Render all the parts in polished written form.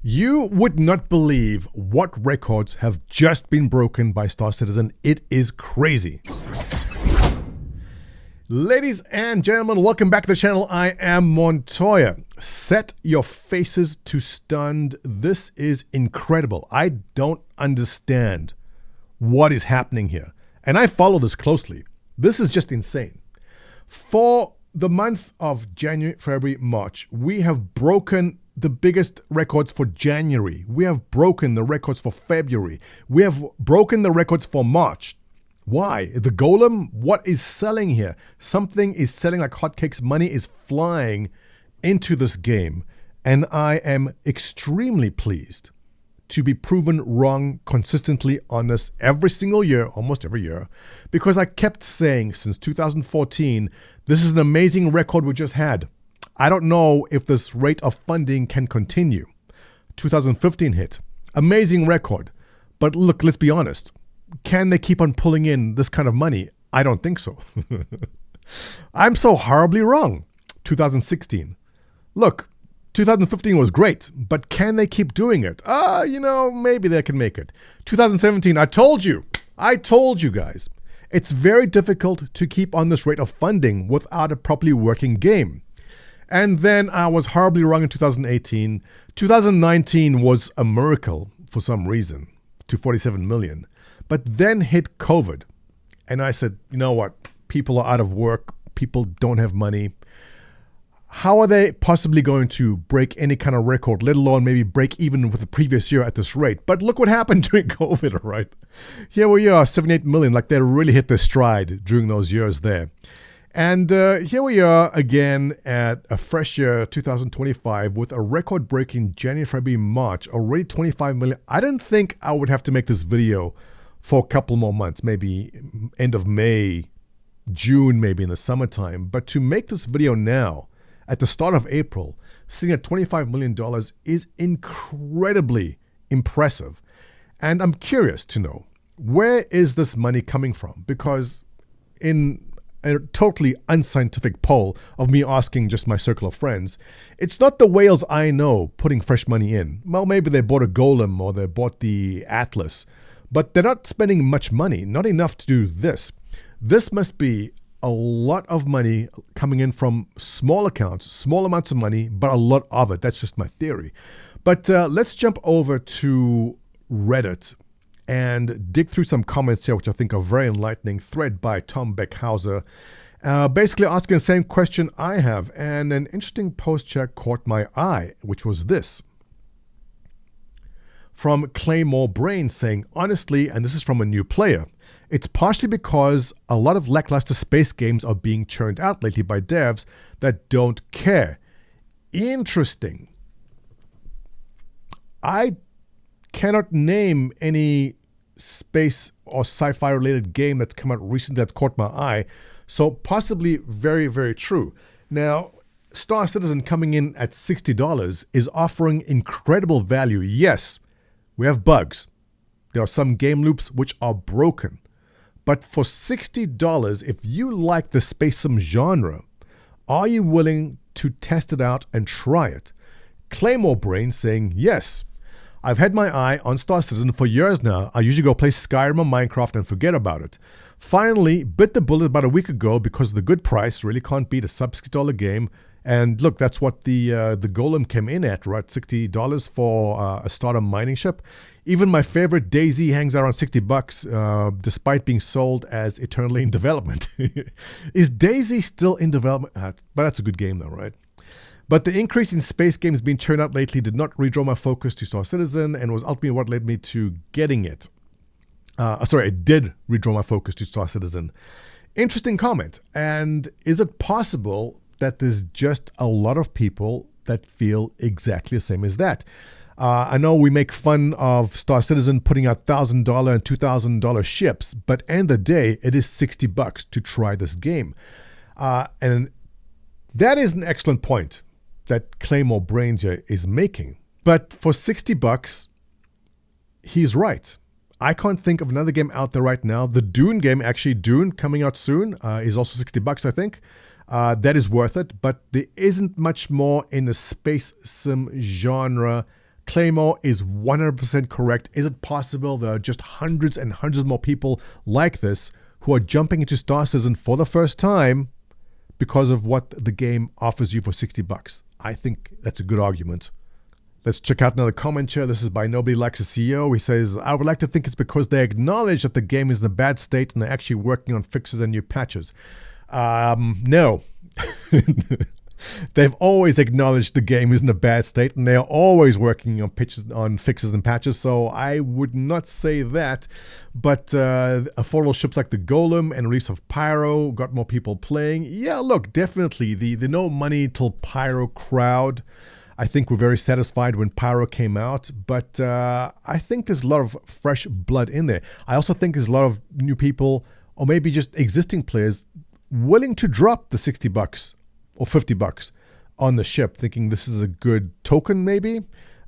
You would not believe what records have just been broken by Star Citizen. It is crazy. Ladies and gentlemen, welcome back to the channel. I am Montoya. Set your faces to stunned. This is incredible. I don't understand what is happening here. And I follow this closely. This is just insane. For the month of January, February, March, we have broken the biggest records for January. We have broken the records for February. We have broken the records for March. Why? The golem? What is selling here? Something is selling like hotcakes. Money is flying into this game. And I am extremely pleased to be proven wrong consistently on this every single year, almost every year, because I kept saying since 2014, this is an amazing record we just had. I don't know if this rate of funding can continue. 2015 hit. Amazing record. But look, let's be honest. Can they keep on pulling in this kind of money? I don't think so. I'm so horribly wrong. 2016. Look, 2015 was great, but can they keep doing it? Maybe they can make it. 2017, I told you guys. It's very difficult to keep on this rate of funding without a properly working game. And then I was horribly wrong in 2018. 2019 was a miracle for some reason, to 47 million. But then hit COVID. And I said, you know what? People are out of work. People don't have money. How are they possibly going to break any kind of record, let alone maybe break even with the previous year at this rate? But look what happened during COVID, all right? Here we are, 78 million, like they really hit their stride during those years there. And here we are again at a fresh year, 2025, with a record-breaking January, February, March, already 25 million. I didn't think I would have to make this video for a couple more months, maybe end of May, June, maybe in the summertime. But to make this video now, at the start of April, sitting at $25 million is incredibly impressive. And I'm curious to know, where is this money coming from? Because in a totally unscientific poll of me asking just my circle of friends, it's not the whales I know putting fresh money in. Well, maybe they bought a golem or they bought the Atlas, but they're not spending much money, not enough to do this. This must be a lot of money coming in from small accounts, small amounts of money, but a lot of it. That's just my theory. But let's jump over to Reddit and dig through some comments here, which I think are very enlightening. Thread by Tom Beckhauser, basically asking the same question I have. And an interesting post here caught my eye, which was this. From Claymore Brain saying, honestly, and this is from a new player, it's partially because a lot of lackluster space games are being churned out lately by devs that don't care. Interesting. I cannot name any space or sci-fi related game that's come out recently that's caught my eye. So possibly very, very true. Now, Star Citizen coming in at $60 is offering incredible value. Yes, we have bugs. There are some game loops which are broken. But for $60, if you like the space sim genre, are you willing to test it out and try it? Claymore Brain saying, yes. I've had my eye on Star Citizen for years now. I usually go play Skyrim or Minecraft and forget about it. Finally, bit the bullet about a week ago because the good price really can't beat a sub $60 game. And look, that's what the Golem came in at, right? $60 for a starter mining ship. Even my favorite DayZ hangs around $60, despite being sold as eternally in development. Is DayZ still in development? But that's a good game though, right? But the increase in space games being churned out lately did not redraw my focus to Star Citizen and was ultimately what led me to getting it. It did redraw my focus to Star Citizen. Interesting comment. And is it possible that there's just a lot of people that feel exactly the same as that? I know we make fun of Star Citizen putting out $1,000 and $2,000 ships, but end of the day, it is $60 to try this game. And that is an excellent point that Claymore Brains is making. But for $60, he's right. I can't think of another game out there right now. The Dune game, actually Dune, coming out soon, is also $60, I think. That is worth it, but there isn't much more in the space sim genre Claymore is 100% correct. Is it possible there are just hundreds and hundreds more people like this who are jumping into Star Citizen for the first time because of what the game offers you for $60? I think that's a good argument. Let's check out another comment here. This is by Nobody Likes a CEO. He says, I would like to think it's because they acknowledge that the game is in a bad state and they're actually working on fixes and new patches. No. They've always acknowledged the game is in a bad state and they're always working on fixes and patches, so I would not say that. But affordable ships like the Golem and release of Pyro got more people playing. Yeah, look, definitely the no money till Pyro crowd, I think we're very satisfied when Pyro came out, but I think there's a lot of fresh blood in there. I also think there's a lot of new people, or maybe just existing players, willing to drop the $60 or $50 on the ship, thinking this is a good token, maybe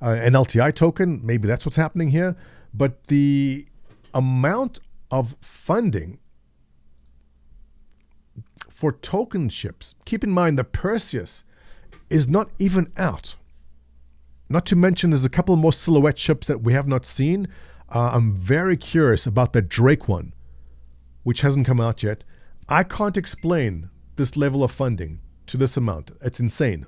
an LTI token. Maybe that's what's happening here. But the amount of funding for token ships, keep in mind the Perseus is not even out. Not to mention there's a couple more silhouette ships that we have not seen. I'm very curious about the Drake one, which hasn't come out yet. I can't explain this level of funding to this amount. It's insane.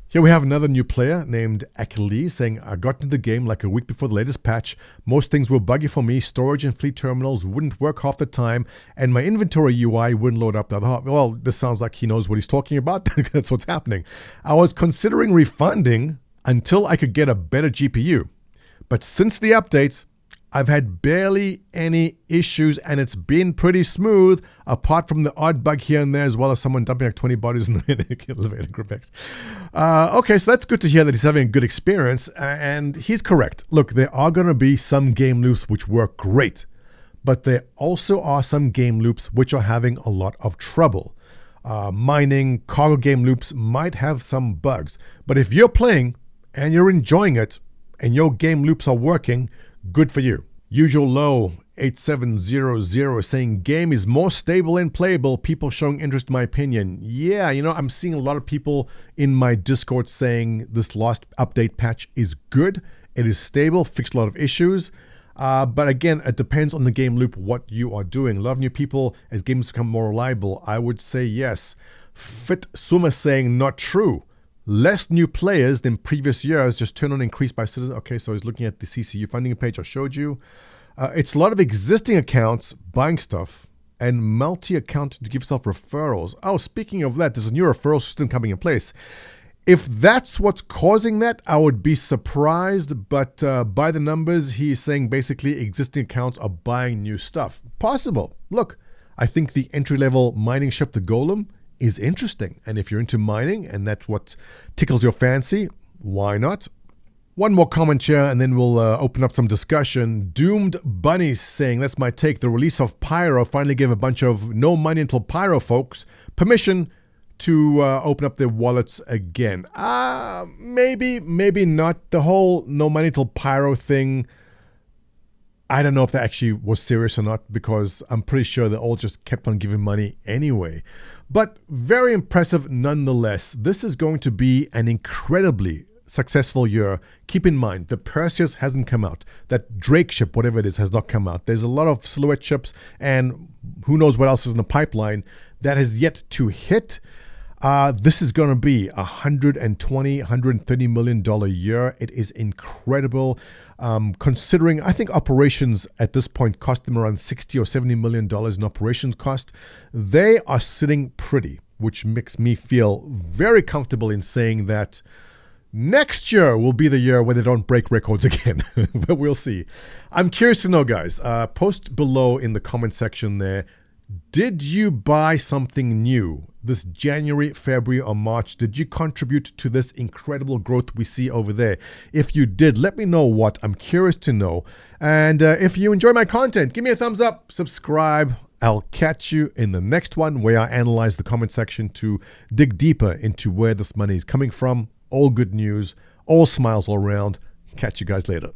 Here we have another new player named Achilles saying, I got into the game like a week before the latest patch. Most things were buggy for me. Storage and fleet terminals wouldn't work half the time, and my inventory UI wouldn't load up the other half. Well, this sounds like he knows what he's talking about. That's what's happening. I was considering refunding until I could get a better GPU. But since the update, I've had barely any issues and it's been pretty smooth, apart from the odd bug here and there, as well as someone dumping like 20 bodies in the elevator group X. Okay, so that's good to hear that he's having a good experience, and he's correct. Look, there are going to be some game loops which work great, but there also are some game loops which are having a lot of trouble. Mining, cargo game loops might have some bugs, but if you're playing and you're enjoying it and your game loops are working, good for you. Usual Low 8700 saying game is more stable and playable. People showing interest in my opinion. Yeah, I'm seeing a lot of people in my Discord saying this last update patch is good. It is stable, fixed a lot of issues. But again, it depends on the game loop, what you are doing. A lot of new people as games become more reliable. I would say yes. Fit Suma saying not true. Less new players than previous years, just turn on increase by citizens. Okay, so he's looking at the CCU funding page I showed you. It's a lot of existing accounts buying stuff and multi-account to give yourself referrals. Oh, speaking of that, there's a new referral system coming in place. If that's what's causing that, I would be surprised. But by the numbers, he's saying basically existing accounts are buying new stuff. Possible. Look, I think the entry-level mining ship, the Golem, is interesting. And if you're into mining and that's what tickles your fancy, why not? One more comment here and then we'll open up some discussion. Doomed Bunnies saying, that's my take. The release of Pyro finally gave a bunch of no money until Pyro folks permission to open up their wallets again. Maybe not. The whole no money till Pyro thing, I don't know if that actually was serious or not, because I'm pretty sure they all just kept on giving money anyway. But very impressive nonetheless. This is going to be an incredibly successful year. Keep in mind, the Perseus hasn't come out. That Drake ship, whatever it is, has not come out. There's a lot of silhouette ships and who knows what else is in the pipeline that has yet to hit. This is going to be $130 million year. It is incredible. Considering, I think operations at this point cost them around $60 or $70 million in operations cost. They are sitting pretty, which makes me feel very comfortable in saying that next year will be the year where they don't break records again. But we'll see. I'm curious to know, guys. Post below in the comment section there. Did you buy something new this January, February, or March? Did you contribute to this incredible growth we see over there? If you did, let me know what. I'm curious to know. And if you enjoy my content, give me a thumbs up, subscribe. I'll catch you in the next one where I analyze the comment section to dig deeper into where this money is coming from. All good news, all smiles all around. Catch you guys later.